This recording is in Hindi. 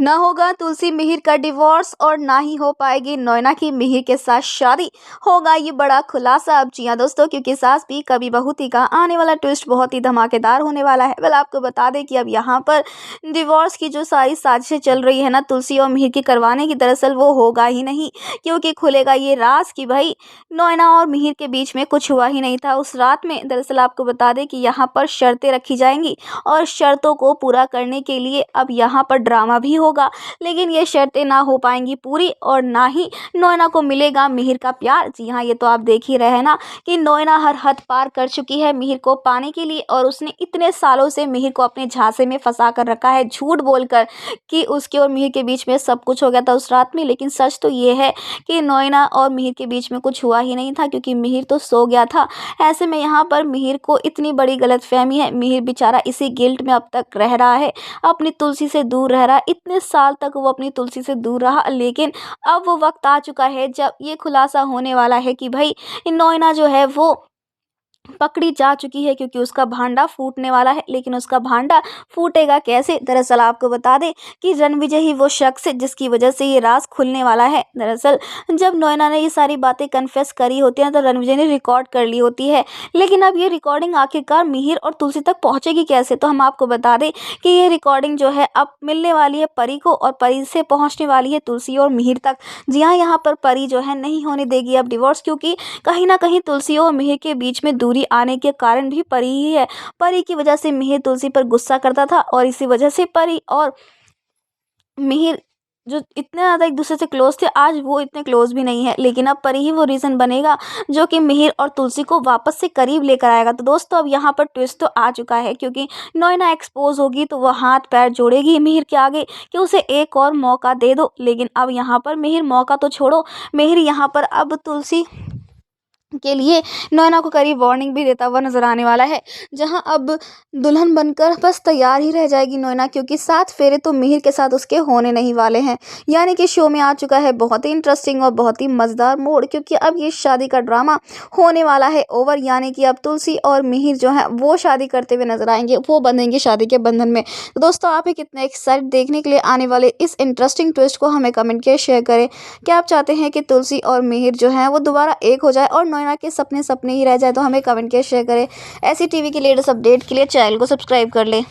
न होगा तुलसी मिहिर का डिवोर्स और ना ही हो पाएगी नोएना की मिहिर के साथ शादी। होगा ये बड़ा खुलासा अब। जी हाँ दोस्तों, क्योंकि सास भी कभी बहू थी का आने वाला ट्विस्ट बहुत ही धमाकेदार होने वाला है। वेल, आपको बता दें कि अब यहाँ पर डिवोर्स की जो सारी साजिशें चल रही है ना तुलसी और मिहिर की करवाने की, दरअसल वो होगा ही नहीं, क्योंकि खुलेगा ये राज कि भाई नोएना और मिहिर के बीच में कुछ हुआ ही नहीं था उस रात में। दरअसल आपको बता दें कि यहाँ पर शर्तें रखी जाएंगी और शर्तों को पूरा करने के लिए अब यहाँ पर ड्रामा भी होगा, लेकिन ये शर्तें ना हो पाएंगी पूरी और ना ही नोएना को मिलेगा मिहिर का प्यार। जी हाँ, ये तो आप देख ही रहे हैं ना कि नोएना हर हद पार कर चुकी है मिहिर को पाने के लिए, और उसने इतने सालों से मिहिर को अपने झांसे में फंसा कर रखा है, झूठ बोलकर कि उसके और मिहिर के बीच में सब कुछ हो गया था उस रात में। लेकिन सच तो ये है कि नोएना और मिहिर के बीच में कुछ हुआ ही नहीं था, क्योंकि मिहिर तो सो गया था। ऐसे में यहाँ पर मिहिर को इतनी बड़ी गलतफहमी है। मिहिर बेचारा इसी गिल्ट में अब तक रह रहा है, अपनी तुलसी से दूर रह रहा है। इतने साल तक वो अपनी तुलसी से दूर रहा, लेकिन अब वो वक्त आ चुका है जब ये खुलासा होने वाला है कि भाई नोएना जो है वो पकड़ी जा चुकी है, क्योंकि उसका भांडा फूटने वाला है। लेकिन उसका भांडा फूटेगा कैसे? दरअसल आपको बता दें कि रणविजय ही वो शख्स है जिसकी वजह से ये राज खुलने वाला है। दरअसल जब नोएना ने ये सारी बातें कन्फेस करी होती हैं तो रणविजय ने रिकॉर्ड कर ली होती है, लेकिन अब ये रिकॉर्डिंग आखिरकार मिहिर और तुलसी तक पहुंचेगी कैसे? तो हम आपको बता दें कि ये रिकॉर्डिंग जो है अब मिलने वाली है परी को, और परी से पहुँचने वाली है तुलसी और मिहिर तक। जी हाँ, यहाँ पर परी जो है नहीं होने देगी अब डिवोर्स, क्योंकि कहीं ना कहीं तुलसी और मिहिर के बीच में दूरी आने के कारण भी परी ही है। परी की वजह से मिहिर तुलसी पर गुस्सा करता था, और इसी वजह से परी और मिहिर जो इतने ज़्यादा एक दूसरे से क्लोज थे, आज वो इतने क्लोज भी नहीं है। लेकिन अब परी ही वो रीज़न बनेगा जो कि मिहिर और तुलसी को वापस से करीब लेकर आएगा। तो दोस्तों, अब यहाँ पर ट्विस्ट तो आ चुका है, क्योंकि नोएना एक्सपोज होगी तो वह हाथ पैर जोड़ेगी मिहिर के आगे कि उसे एक और मौका दे दो। लेकिन अब यहाँ पर मिहिर मौका तो छोड़ो, मिहिर यहाँ पर अब तुलसी के लिए नोएना को करीब वार्निंग भी देता हुआ नजर आने वाला है, जहां अब दुल्हन बनकर बस तैयार ही रह जाएगी नोएना, क्योंकि 7 फेरे तो मिहिर के साथ उसके होने नहीं वाले हैं। यानी कि शो में आ चुका है बहुत ही इंटरेस्टिंग और बहुत ही मज़ेदार मोड़, क्योंकि अब ये शादी का ड्रामा होने वाला है ओवर। यानी कि अब तुलसी और मिहिर जो है वो शादी करते हुए नजर आएंगे, वो बंधेंगे शादी के बंधन में। तो दोस्तों, आप ही कितने एक्साइटेड देखने के लिए आने वाले इस इंटरेस्टिंग ट्विस्ट को हमें कमेंट के शेयर करें। क्या आप चाहते हैं कि तुलसी और मिहिर जो है वो दोबारा एक हो जाए और नोएना के सपने सपने ही रह जाए? तो हमें कमेंट के शेयर करें। ऐसी टीवी की लेटेस्ट अपडेट के लिए चैनल को सब्सक्राइब कर लें।